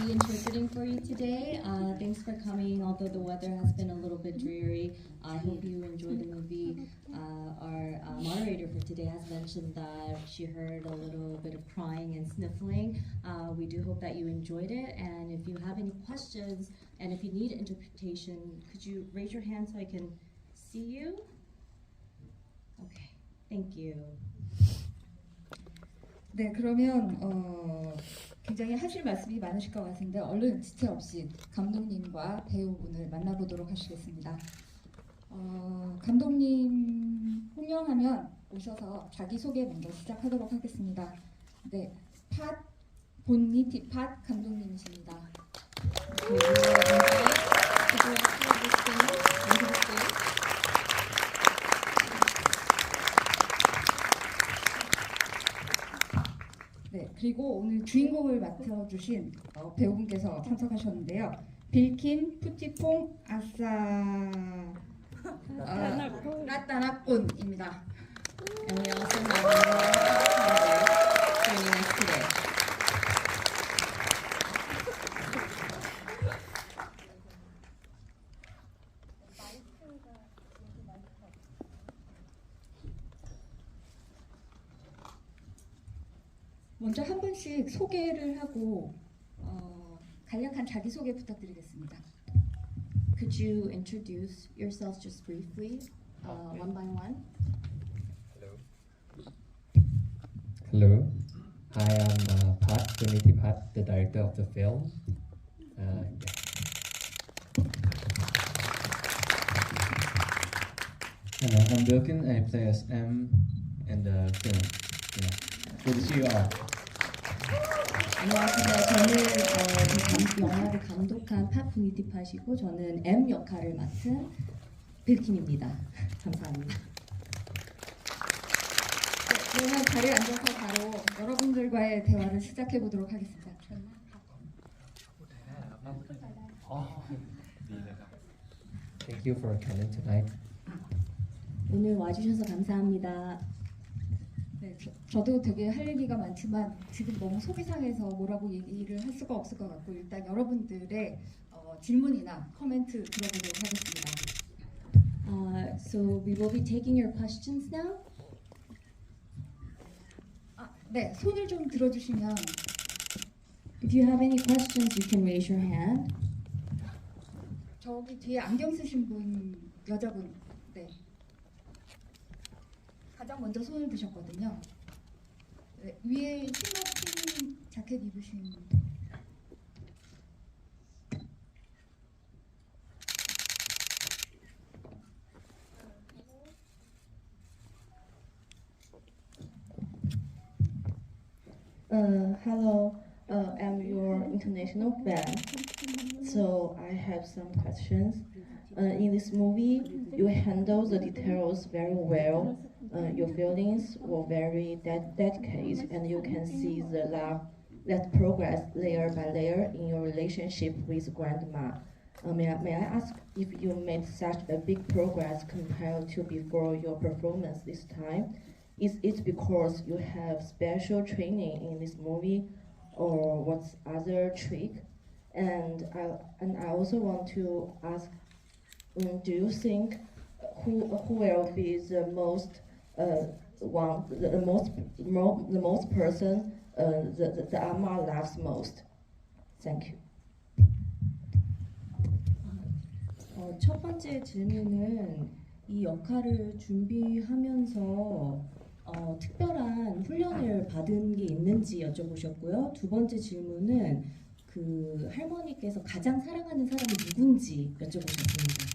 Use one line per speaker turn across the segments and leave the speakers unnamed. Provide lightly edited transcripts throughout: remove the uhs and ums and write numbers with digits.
be interpreting for you today. Thanks for coming, although the weather has been a little bit dreary. I hope you enjoyed the movie. Our moderator for today has mentioned that she heard a little bit of crying and sniffling. We do hope that you enjoyed it, and if you have any questions and if you need interpretation, could you raise your hand so I can see you? Okay, thank you.
네, 그러면 굉장히 하실 말씀이 많으실 것 같은데 얼른 지체 없이 감독님과 배우분을 만나보도록 하시겠습니다. 감독님 호명하면 오셔서 자기소개 먼저 시작하도록 하겠습니다. 네, 팟 본니티 팟 감독님이십니다. 네, 그리고 오늘 주인공을 맡아주신 배우분께서 참석하셨는데요. 빌킨 푸티퐁 아싸 라따나꾼입니다.
And we also have Noah joining us today.
먼저 한 분씩 소개를 하고 간략한 자기소개 부탁드리겠습니다.
Could you introduce yourselves just briefly, one by one?
Hello, I am Pat Puniti Pat, the director of the film. And I'm Wilkin, I play as M in the film. Yeah. Good to see you all.
안녕하세요. 저는 이 영화를 감독한 팟 분위티 팟이고 저는 M 역할을 맡은 빌킨입니다. 감사합니다.
네, 그러면 자리에 앉아서 바로 여러분들과의 대화를 시작해 보도록 하겠습니다.
Thank you for coming tonight.
오늘 와주셔서 감사합니다.
네, 저도 되게 할 얘기가 많지만 지금 너무 속이 상해서 뭐라고 얘기를 할 수가 없을 것 같고 일단 여러분들의 질문이나 코멘트 들어보도록 하겠습니다.
So we will be taking your questions now.
네, 손을 좀 들어주시면
If you have any questions, you can raise your hand.
저기 뒤에 안경 쓰신 분 여자분 네 가장 먼저 손을 드셨거든요. 네, 위에 흰 자켓 입으신
Hello, I'm your international fan. So I have some questions. In this movie, you handle the details very well. Your feelings were very dedicated, and you can see the love that progress layer by layer in your relationship with grandma. May I ask if you made such a big progress compared to before your performance this time? Is it because you have special training in this movie, or what's other trick? And I also want to ask, do you think who will be the most person the Amma loves most? Thank you.
첫 번째 질문은 이 역할을 준비하면서 특별한 훈련을 받은 게 있는지 여쭤보셨고요. 두 번째 질문은 그 할머니께서 가장 사랑하는 사람이 누군지 여쭤보셨습니다.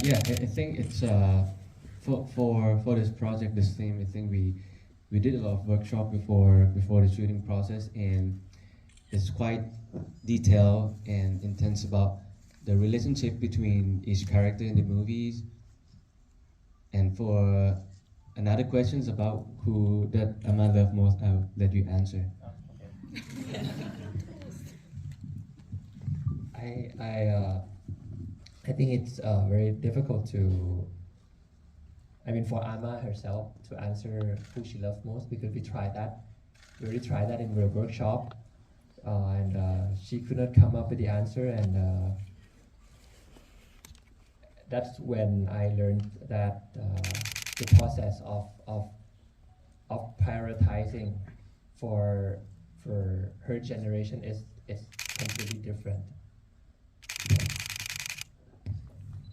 Yeah, I think it's for this project, this theme. I think we did a lot of workshop before the shooting process, and it's quite detailed and intense about the relationship between each character in the movies. And for another questions about who that Amma love most, I'll let you answer.
I think it's very difficult to I mean, for Ama herself to answer who she loves most, because we tried that. We already tried that in the workshop, and she could not come up with the answer, and that's when I learned that the process of prioritizing for her generation is completely different.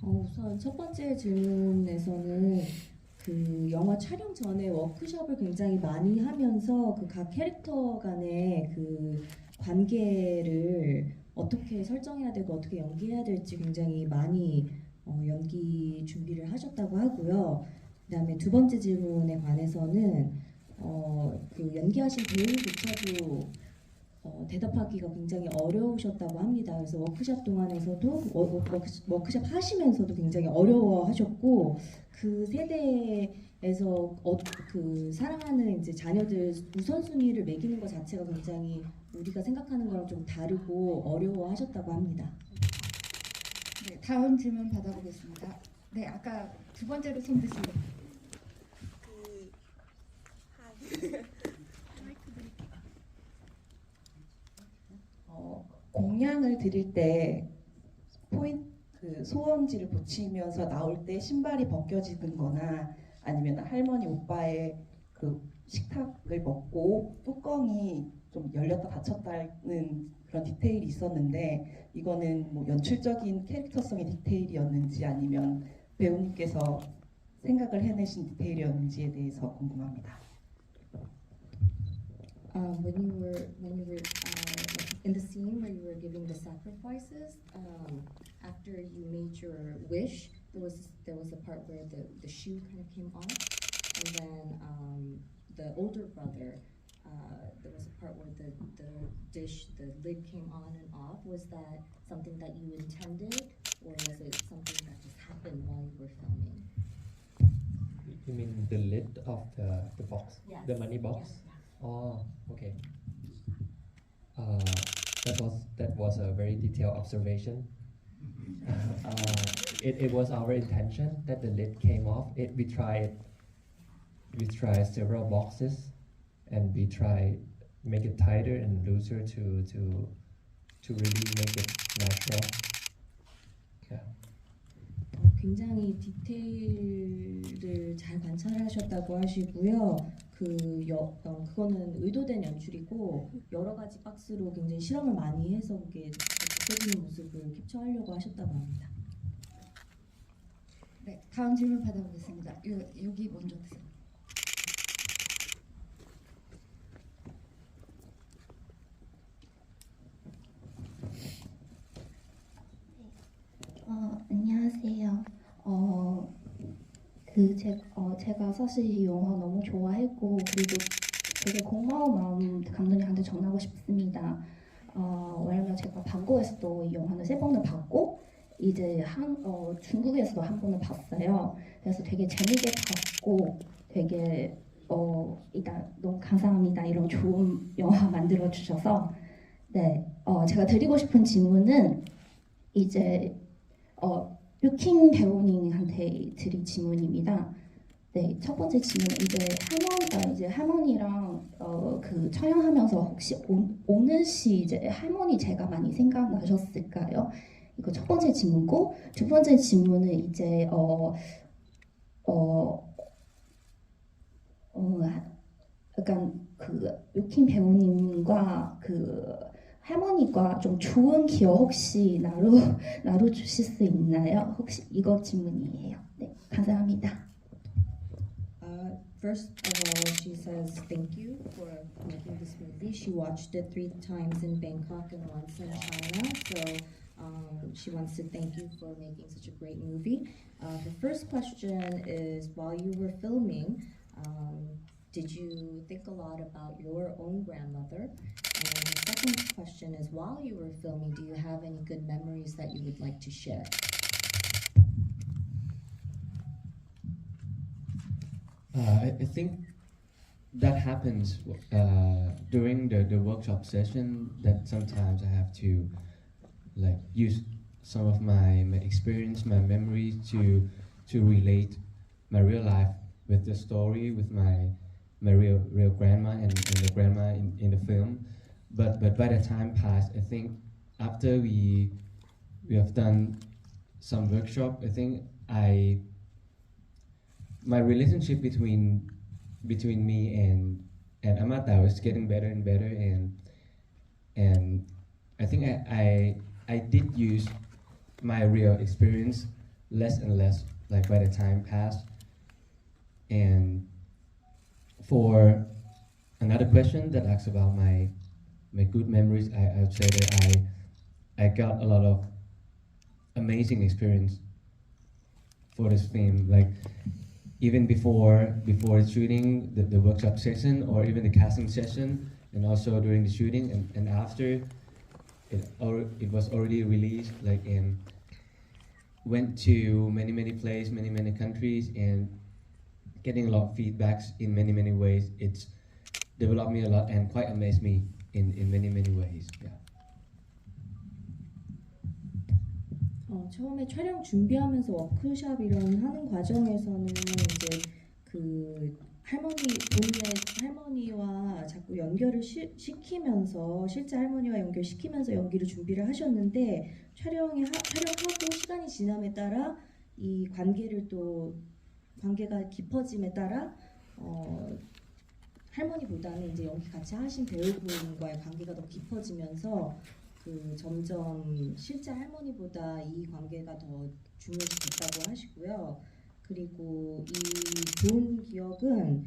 우선 첫 번째 질문에서는 그 영화 촬영 전에 워크숍을 굉장히 많이 하면서 그 각 캐릭터 간의 그 관계를 어떻게 설정해야 되고 어떻게 연기해야 될지 굉장히 많이 연기 준비를 하셨다고 하고요. 그다음에 두 번째 질문에 관해서는 그 연기하신 배우조차도 대답하기가 굉장히 어려우셨다고 합니다. 그래서 워크숍 동안에서도 워크숍 하시면서도 굉장히 어려워하셨고 그 세대에서 그 사랑하는 이제 자녀들 우선순위를 매기는 것 자체가 굉장히 우리가 생각하는 거랑 좀 다르고 어려워하셨다고 합니다.
네, 다음 질문 받아보겠습니다. 네, 아까 두 번째로 손 드신 분.
공양을 드릴 때 그 소원지를 붙이면서 나올 때 신발이 벗겨지는 거나 아니면 할머니 오빠의 그 식탁을 먹고 뚜껑이 좀 열렸다 닫혔다는 그런 디테일이 있었는데 이거는 뭐 연출적인 캐릭터성의 디테일이었는지 아니면 배우님께서 생각을 해내신 디테일이었는지에 대해서 궁금합니다.
When you were in the scene where you were giving the sacrifices, after you made your wish, there was a part where the shoe kind of came off, and then the older brother, there was a part where the dish, the lid came on and off. Was that something that you intended, or was it something that just happened while you were filming?
You mean the lid of the box,
Yes.
the money box?
Yes, yeah.
Oh, okay. That was a very detailed observation. It was our intention that the lid came off. We tried several boxes, and we tried make it tighter and looser to really make it natural. Yeah.
굉장히 디테일을 잘 관찰하셨다고 하시고요. 그거는 의도된 연출이고 여러 가지 박스로 굉장히 실험을 많이 해서 그게 벗겨지는 모습을 캡처하려고 하셨다고 합니다.
네, 다음 질문 받아보겠습니다. 여기 먼저 드세요.
안녕하세요. 제가 사실 이 영화 너무 좋아했고 그리고 되게 고마운 마음 감독님한테 전하고 싶습니다. 왜냐면 제가 방콕에서도 이 영화는 3번을 봤고 이제 중국에서도 한 번을 봤어요. 그래서 되게 재밌게 봤고 되게 일단 너무 감사합니다. 이런 좋은 영화 만들어 주셔서 네, 제가 드리고 싶은 질문은 이제 유킹 배우님한테 드릴 질문입니다. 네, 첫 번째 질문은 이제 할머니랑 그 촬영하면서 혹시 오늘 시 이제 할머니 제가 많이 생각나셨을까요? 이거 첫 번째 질문고 두 번째 질문은 이제 약간 그 유킹 배우님과 그 할머니과 좀 좋은 기억 혹시 나눠 주실 수 있나요? 혹시 이거 질문이에요. 네, 감사합니다.
First of all, she says thank you for making this movie. She watched it 3 times in Bangkok and once in China, so she wants to thank you for making such a great movie. Her first question is, while you were filming, did you think a lot about your own grandmother? And the second question is, while you were filming, do you have any good memories that you would like to share?
I think that happens during the workshop session, that sometimes I have to like use some of my experience, my memories to relate my real life with the story with my real grandma and the grandma in the film. But by the time passed, I think after we have done some workshop, I think my relationship between me and Amata was getting better and better, and I think I did use my real experience less and less, like by the time passed. And for another question that asks about my good memories, I would say that I got a lot of amazing experience for this film. Like even before the shooting, the workshop session, or even the casting session, and also during the shooting and after, it was already released. Like in went to many places, many countries, and getting a lot of feedbacks in many ways. It's developed me a lot and quite amazed me in many ways. Yeah.
처음에 촬영 준비하면서 워크샵 이런 하는 과정에서는 이제 그 본인의 할머니와 자꾸 연결을 시키면서 실제 할머니와 연결시키면서 연기를 준비를 하셨는데 촬영하고 시간이 지남에 따라 이 관계가 깊어짐에 따라 할머니보다는 이제 연기 같이 하신 배우분과의 관계가 더 깊어지면서 점점 실제 할머니보다 이 관계가 더 중요해졌다고 하시고요. 그리고 이 좋은 기억은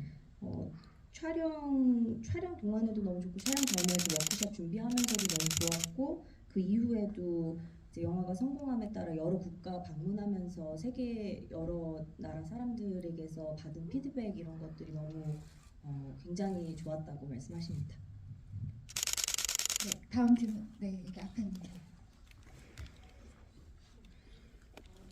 촬영 동안에도 너무 좋고 촬영 전에도 워크숍 준비하면서도 너무 좋았고 그 이후에도 이제 영화가 성공함에 따라 여러 국가 방문하면서 세계 여러 나라 사람들에게서 받은 피드백 이런 것들이 너무 굉장히 좋았다고 말씀하십니다.
네, 다음 질문. 네, 여기 앞에 있는 분.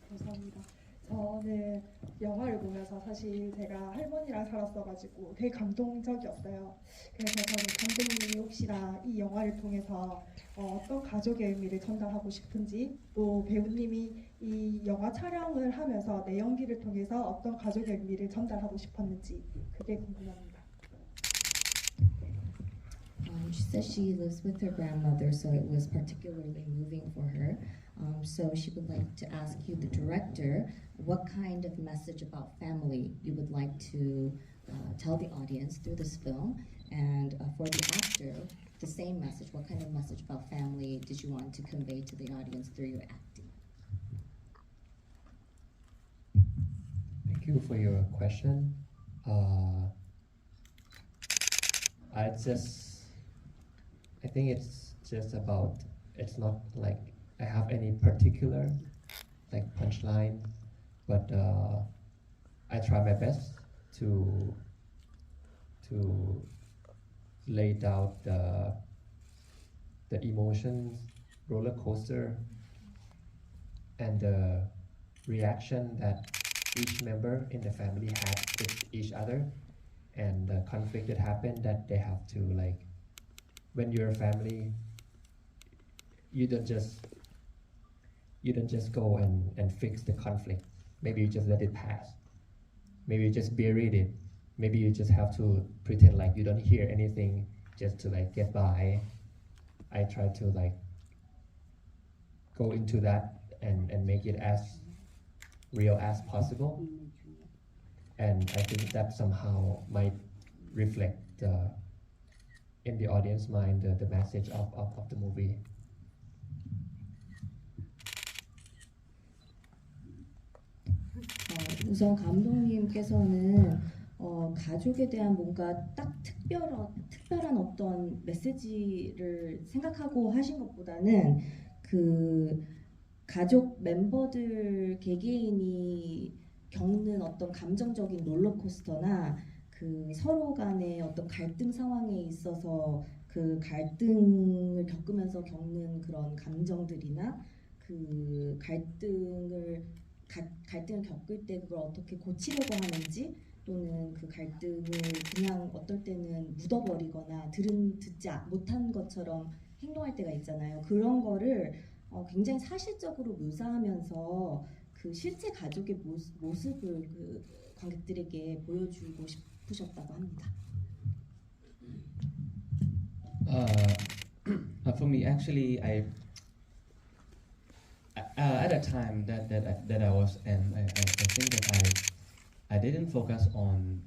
감사합니다. 저는 영화를 보면서 사실 제가 할머니랑 살았어가지고 되게 감동적이었어요. 그래서 저는 감독님이 혹시나 이 영화를 통해서 어떤 가족의 의미를 전달하고 싶은지, 또 배우님이 이 영화 촬영을 하면서 내 연기를 통해서 어떤 가족의 의미를 전달하고 싶었는지 그게 궁금합니다.
She says she lives with her grandmother, so it was particularly moving for her. So she would like to ask you, the director, what kind of message about family you would like to tell the audience through this film, and for the actor, the same message. What kind of message about family did you want to convey to the audience through your acting?
Thank you for your question. I think it's just about, it's not like I have any particular like punchline, but I try my best to lay out the emotions, roller coaster, and the reaction that each member in the family had with each other, and the conflict that happened that they have to, like, when you're a family, you don't just go and fix the conflict. Maybe you just let it pass. Maybe you just buried it. Maybe you just have to pretend like you don't hear anything just to like get by. I try to like go into that and make it as real as possible. And I think that somehow might reflect in the audience mind the message of the movie.
우선 감독님께서는 가족에 대한 뭔가 딱 특별한 어떤 메시지를 생각하고 하신 것보다는 그 가족 멤버들 개개인이 겪는 어떤 감정적인 롤러코스터나 그 서로 간의 어떤 갈등 상황에 있어서 그 갈등을 겪으면서 겪는 그런 감정들이나 그 갈등을 겪을 때 그걸 어떻게 고치려고 하는지, 또는 그 갈등을 그냥 어떨 때는 묻어버리거나 듣지 못한 것처럼 행동할 때가 있잖아요. 그런 거를 굉장히 사실적으로 묘사하면서 그 실제 가족의 모습을 관객들에게 보여주고 싶으셨다고 합니다.
For me, actually, at a time that I was, and I think that I didn't focus on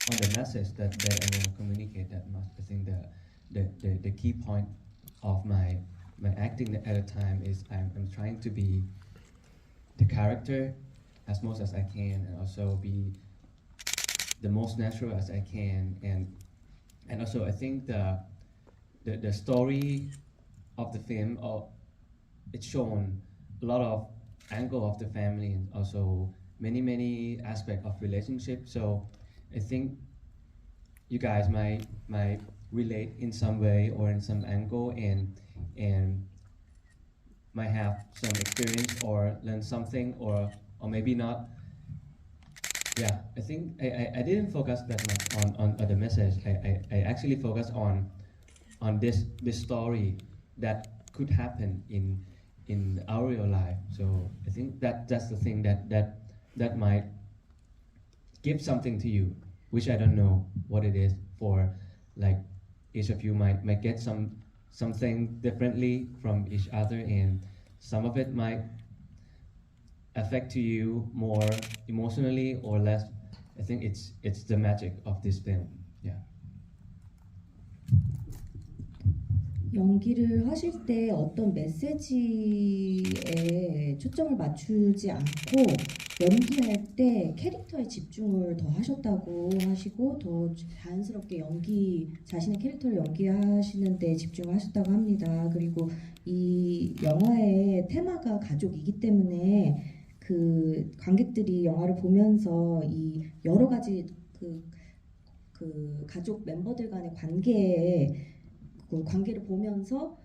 the message that I want to communicate that much. I think the key point of my acting at a time is I'm trying to be the character as much as I can, and also be the most natural as I can, and also I think the story of the film, it's shown a lot of angle of the family and also many aspects of relationship. So I think you guys might relate in some way or in some angle, and might have some experience or learn something, or maybe not. Yeah, I think I didn't focus that much on the message. I actually focused on this story that could happen in our real life. So I think that's the thing that might give something to you, which I don't know what it is. For like each of you might get something differently from each other, and some of it might affect to you more emotionally or less. I think it's the magic of this film. Yeah.
연기를 하실 때 어떤 메시지에 초점을 맞추지 않고 연기할 때 캐릭터에 집중을 더 하셨다고 하시고, 더 자연스럽게 자신의 캐릭터를 연기하시는 데 집중하셨다고 합니다. 그리고 이 영화의 테마가 가족이기 때문에 그 관객들이 영화를 보면서 이 여러 가지 그 가족 멤버들 간의 관계를 보면서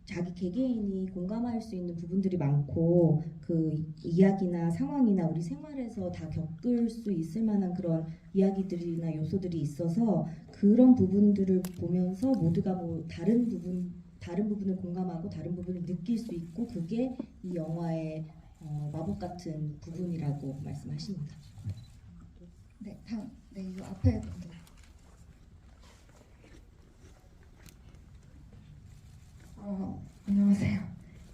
자기 개개인이 공감할 수 있는 부분들이 많고, 그 이야기나 상황이나 우리 생활에서 다 겪을 수 있을 만한 그런 이야기들이나 요소들이 있어서, 그런 부분들을 보면서 모두가 다른 부분을 공감하고 다른 부분을 느낄 수 있고, 그게 이 영화의 마법 같은 부분이라고 말씀하십니다.
네, 다음. 네, 이 앞에 분들. 안녕하세요.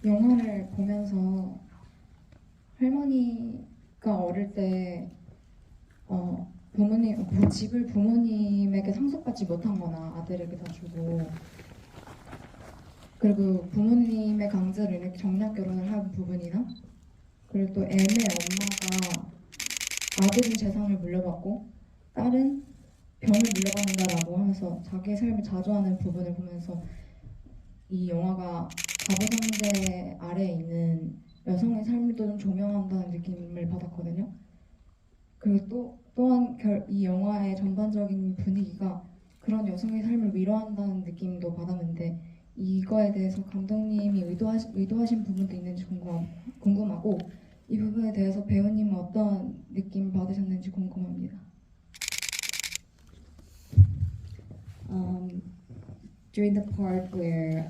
영화를 보면서 할머니가 어릴 때 집을 부모님에게 상속받지 못한 거나 아들에게 다 주고, 그리고 부모님의 강제로 이렇게 정략 결혼을 한 부분이나, 그리고 또 애의 엄마가 아들은 재산을 물려받고 딸은 병을 물려받는다라고 하면서 자기의 삶을 자조하는 부분을 보면서 이 영화가 가부장제 아래에 있는 여성의 삶을 좀 조명한다는 느낌을 받았거든요. 그리고 또한 이 영화의 전반적인 분위기가 그런 여성의 삶을 위로한다는 느낌도 받았는데, 이거에 대해서 감독님이 의도하신 부분도 있는지 궁금하고, 이 부분에 대해서 배우님은 어떤 느낌 받으셨는지 궁금합니다.
During the part where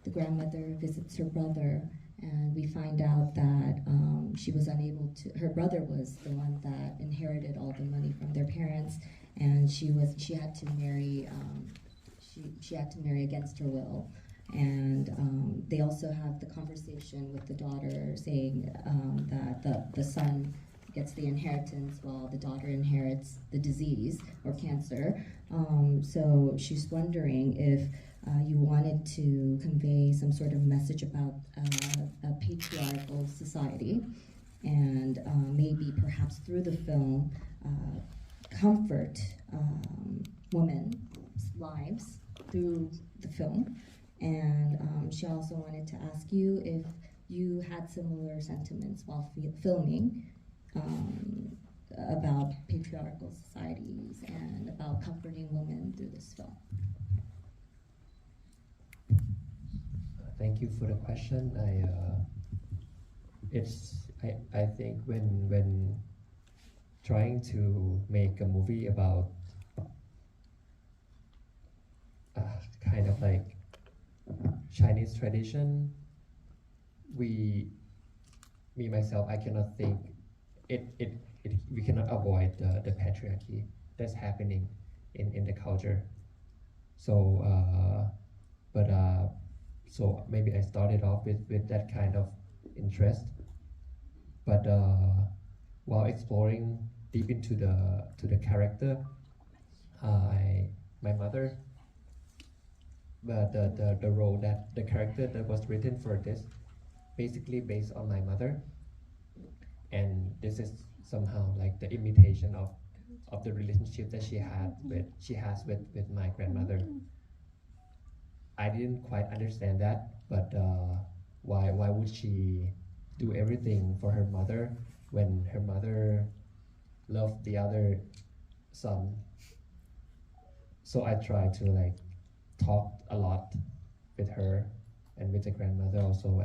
the grandmother visits her brother, and we find out that she was unable to. Her brother was the one that inherited all the money from their parents, and she had to marry. She had to marry against her will, and they also have the conversation with the daughter, saying that the son gets the inheritance while the daughter inherits the disease or cancer. So she's wondering if you wanted to convey some sort of message about a patriarchal society, and maybe perhaps through the film comfort women's lives through the film. And she also wanted to ask you if you had similar sentiments while filming about patriarchal societies and about comforting women through this film.
Thank you for the question. I think when trying to make a movie about kind of like Chinese tradition, me myself, I cannot think we cannot avoid the patriarchy that's happening in the culture. So so maybe I started off with that kind of interest, but while exploring deep into the character, my mother, but the role that the character that was written for this basically based on my mother, and this is somehow like the imitation of the relationship that she has with my grandmother. I didn't quite understand that, but why would she do everything for her mother when her mother loved the other son? So I tried to like talk a lot with her and with the grandmother also,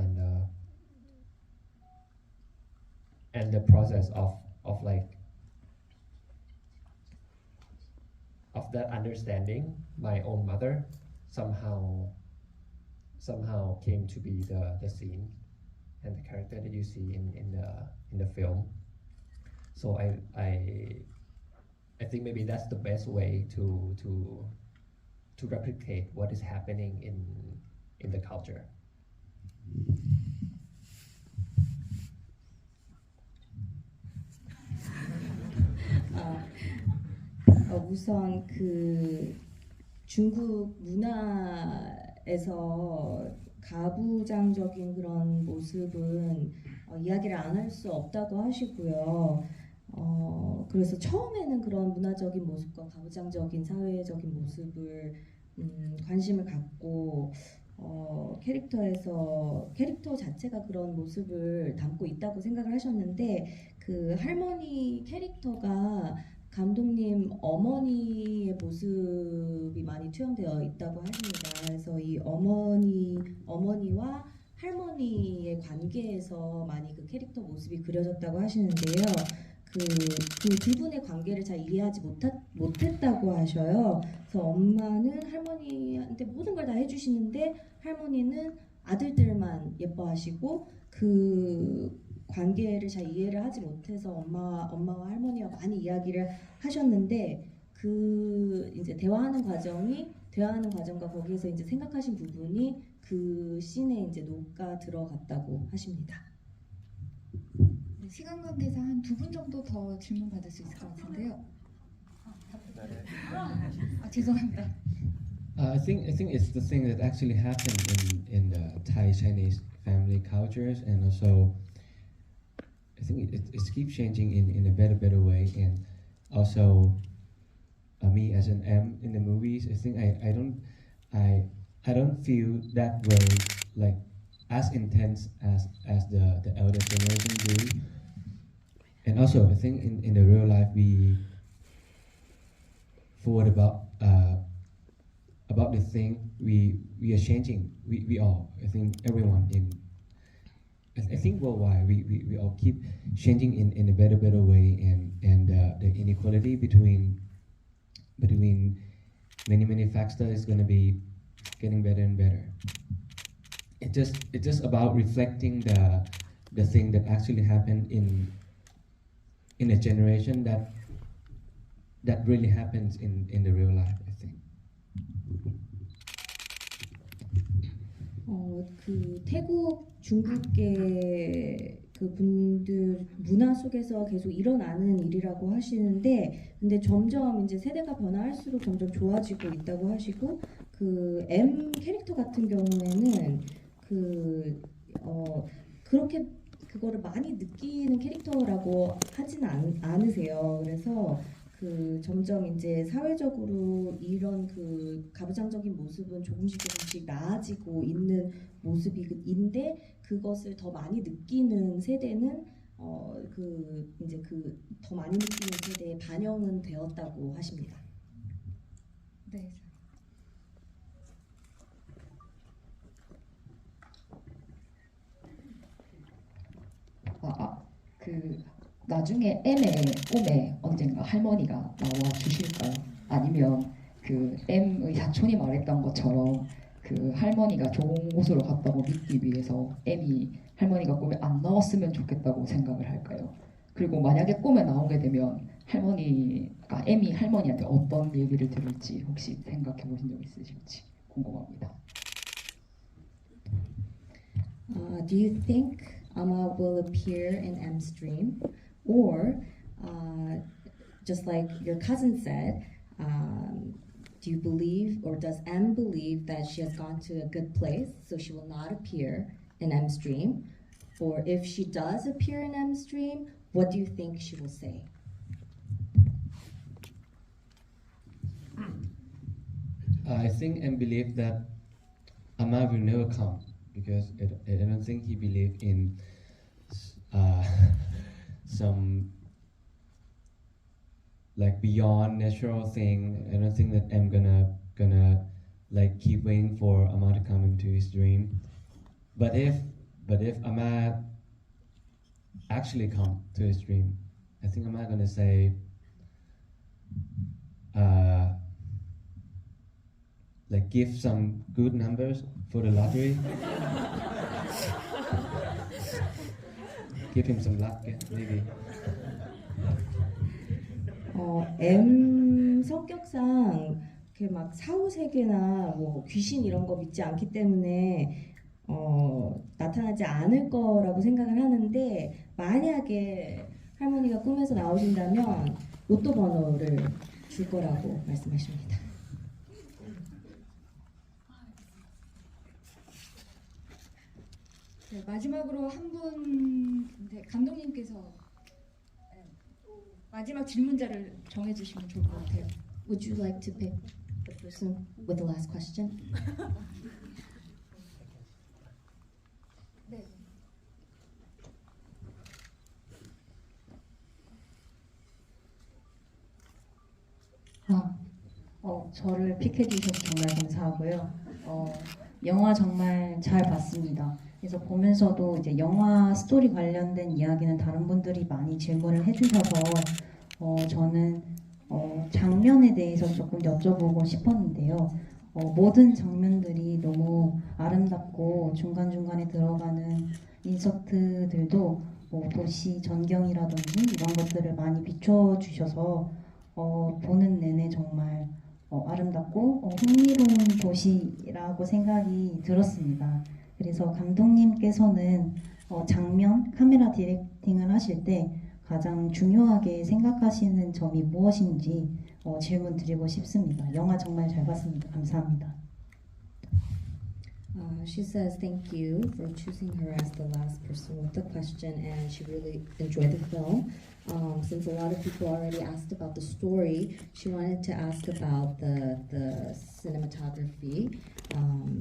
and the process of like of that understanding my own mother somehow came to be the scene and the character that you see in the film. So I think maybe that's the best way to replicate what is happening in the culture.
우선 그 중국 문화에서 가부장적인 그런 모습은 이야기를 안 할 수 없다고 하시고요. 그래서 처음에는 그런 문화적인 모습과 가부장적인 사회적인 모습을 관심을 갖고 캐릭터 자체가 그런 모습을 담고 있다고 생각을 하셨는데, 그 할머니 캐릭터가 감독님 어머니의 모습이 많이 투영되어 있다고 하십니다. 그래서 이 어머니와 할머니의 관계에서 많이 그 캐릭터 모습이 그려졌다고 하시는데요. 그 두 분의 관계를 잘 이해하지 못했다고 하셔요. 그래서 엄마는 할머니한테 모든 걸 다 해주시는데 할머니는 아들들만 예뻐하시고 그 관계를 잘 이해를 하지 못해서 엄마와 할머니와 많이 이야기를 하셨는데, 그 이제 대화하는 과정과 거기에서 이제 생각하신 부분이 그 씬에 이제 녹아 들어갔다고 하십니다.
네, 시간 관계상 한 2분 정도 더 질문 받을 수 있을 것 같은데요. 죄송합니다.
I think it's the thing that actually happened in the Thai Chinese family cultures, and also I think it keeps changing in a better way. And also me as an M in the movies, I think I don't feel that way, like as intense as the elder generation do. And also I think in the real life we forward about the thing we are changing. We all, I think everyone I think worldwide we all keep changing in a better way, and the inequality between many factors is going to be getting better and better. It's just about reflecting the thing that actually happened in a generation that really happens in the real life, I think.
그 태국 중국계 그 분들 문화 속에서 계속 일어나는 일이라고 하시는데, 근데 점점 이제 세대가 변화할수록 점점 좋아지고 있다고 하시고, 그 M 캐릭터 같은 경우에는 그렇게 그거를 많이 느끼는 캐릭터라고 하지는 않으세요. 그래서 그 점점 이제 사회적으로 이런 그 가부장적인 모습은 조금씩 나아지고 있는 모습인데, 그것을 더 많이 느끼는 세대는 그 이제 그 더 많이 느끼는 세대에 반영은 되었다고 하십니다.
네.
그 나중에 M의 꿈에 언젠가 할머니가 나와 주실까요? 아니면 그 M의 사촌이 말했던 것처럼 그 할머니가 좋은 곳으로 갔다고 믿기 위해서 M이 할머니가 꿈에 안 나왔으면 좋겠다고 생각을 할까요? 그리고 만약에 꿈에 나오게 되면 M이 할머니한테 어떤 얘기를 들을지 혹시 생각해 보신 적 있으실지 궁금합니다.
Do you think Amma will appear in M's dream? Or, just like your cousin said, do you believe or does M believe that she has gone to a good place so she will not appear in M's dream? Or if she does appear in M's dream, what do you think she will say?
I think and believe that Amma will never come because I don't think he believed in some like beyond natural thing. I don't think that I'm gonna like keep waiting for Amma to come into his dream. But if Amma actually come to his dream, I think Amma gonna say like give some good numbers for the lottery. Give him some luck, yeah, maybe.
M 성격상 이렇게 막 사후세계나 뭐 귀신 이런 거 믿지 않기 때문에 나타나지 않을 거라고 생각을 하는데 만약에 할머니가 꿈에서 나오신다면 로또 번호를 줄 거라고 말씀하십니다.
네, 마지막으로 한 분 감독님께서 마지막 질문자를 정해주시면 좋을 것 같아요.
Would you like to pick the person with the last question?
네.
저를 픽해 주셔서 정말 감사하고요. 영화 정말 잘 봤습니다. 그래서 보면서도 이제 영화 스토리 관련된 이야기는 다른 분들이 많이 질문을 해주셔서 저는 장면에 대해서 조금 여쭤보고 싶었는데요. 모든 장면들이 너무 아름답고 중간중간에 들어가는 인서트들도 도시 전경이라든지 이런 것들을 많이 비춰주셔서 보는 내내 정말 아름답고 흥미로운 도시라고 생각이 들었습니다. 그래서 감독님께서는 장면, 카메라 디렉팅을 하실 때 가장 중요하게 생각하시는 점이 무엇인지 질문 드리고 싶습니다. 영화 정말 잘 봤습니다. 감사합니다.
She says thank you for choosing her as the last person with the question, and she really enjoyed the film. Since a lot of people already asked about the story, she wanted to ask about the cinematography.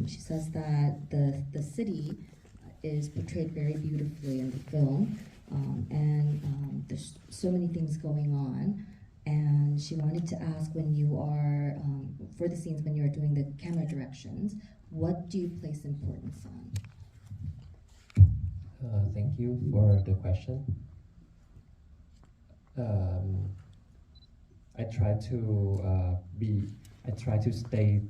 She says that the city is portrayed very beautifully in the film, and there's so many things going on. And she wanted to ask, when you are for the scenes when you are doing the camera directions, what do you place importance on?
Thank you for the question. I try to stay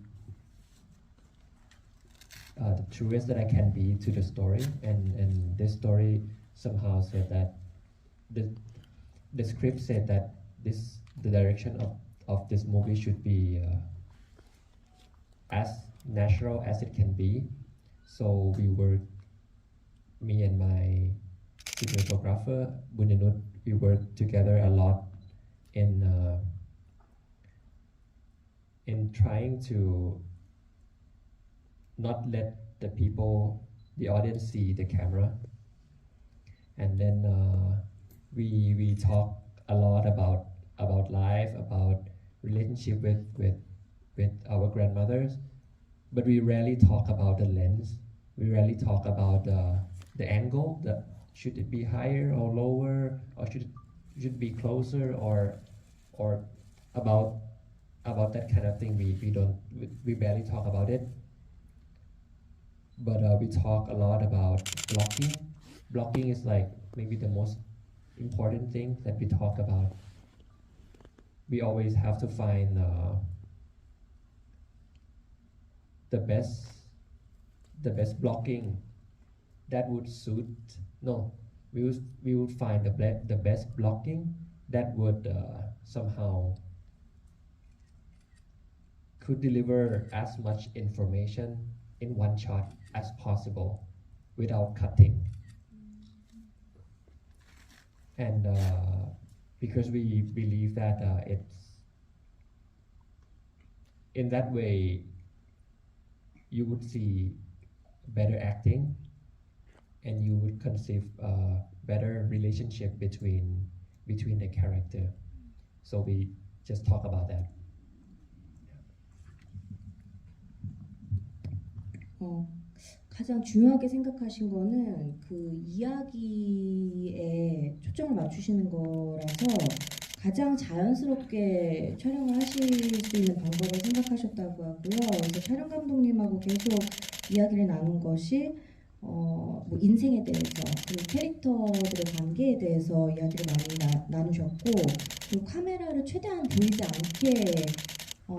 the truest that I can be to the story, and this story somehow said that the script said that the direction of this movie should be as natural as it can be. So me and my cinematographer Bunyanut, we worked together a lot in trying to not let the audience see the camera, and then we talk a lot about life, about relationship with our grandmothers, but we rarely talk about the lens. We rarely talk about the angle. Should it be higher or lower, or should it be closer, or about that kind of thing. We barely talk about it. But we talk a lot about blocking. Blocking is like maybe the most important thing that we talk about. We always have to find the best blocking that would suit we would find the best blocking that would somehow could deliver as much information in one shot as possible without cutting. And because we believe that it's in that way you would see better acting and you would conceive a better relationship between the character. So we just talk about that.
가장 중요하게 생각하신 거는 그 이야기에 초점을 맞추시는 거라서 가장 자연스럽게 촬영을 하실 수 있는 방법을 생각하셨다고 하고요. 그래서 촬영 감독님하고 계속 이야기를 나눈 것이 뭐 인생에 대해서 그리고 캐릭터들의 관계에 대해서 이야기를 많이 나누셨고 그리고 카메라를 최대한 보이지 않게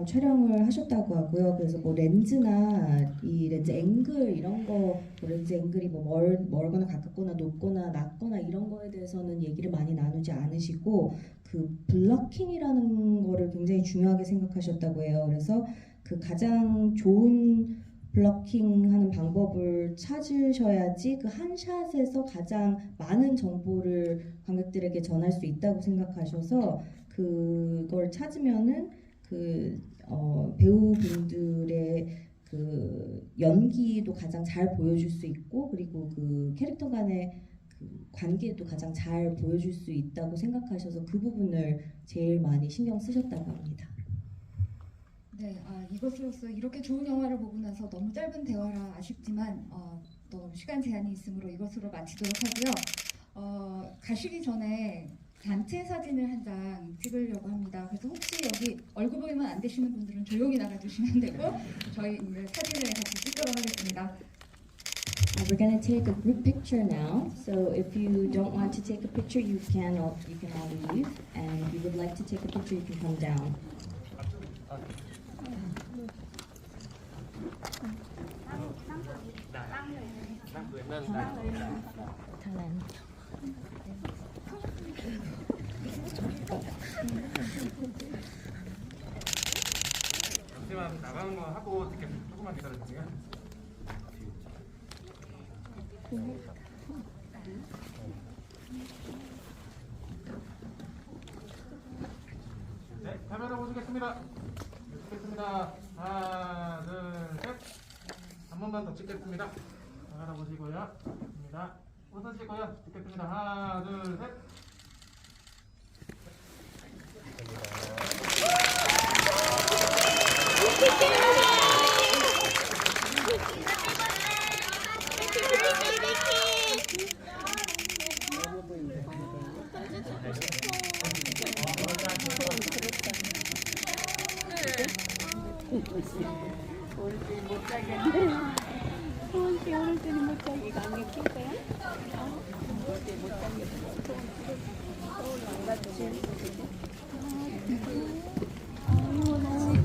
촬영을 하셨다고 하고요. 그래서 뭐 렌즈나 이 렌즈 앵글 이런 거, 뭐 렌즈 앵글이 뭐 멀거나 가깝거나 높거나 낮거나 이런 거에 대해서는 얘기를 많이 나누지 않으시고 그 블러킹이라는 거를 굉장히 중요하게 생각하셨다고 해요. 그래서 그 가장 좋은 블러킹하는 방법을 찾으셔야지 그 한 샷에서 가장 많은 정보를 관객들에게 전할 수 있다고 생각하셔서 그걸 찾으면은 배우분들의 그 연기도 가장 잘 보여줄 수 있고 그리고 그 캐릭터 간의 그 관계도 가장 잘 보여줄 수 있다고 생각하셔서 그 부분을 제일 많이 신경 쓰셨다고 합니다.
네, 이것으로서 이렇게 좋은 영화를 보고 나서 너무 짧은 대화라 아쉽지만 또 시간 제한이 있으므로 이것으로 마치도록 하고요. 가시기 전에 단체 사진을 한 장 찍으려고 합니다. 그래서 혹시 여기 얼굴 보이면 안 되시는 분들은 조용히 나가주시면 되고 저희 이제 사진을 같이 찍도록 하겠습니다.
We're gonna take a group picture now. So if you don't want to take a picture, you can all leave. And if you would like to take a picture, you can come down.
잠시만 나가는 거 하고 이렇게 조금만 기다려주세요. 네, 카메라 보시겠습니다. 찍겠습니다. 하나, 둘, 셋. 한 번만 더 찍겠습니다. 카메라 보시고요. 찍습니다. 웃으시고요. 찍겠습니다. 하나, 둘, 셋.
못 자겠네. 소원 씨 오늘 때는 못 자기가 안 겠을 거야? 못 자겠어. 서울 안 갔지.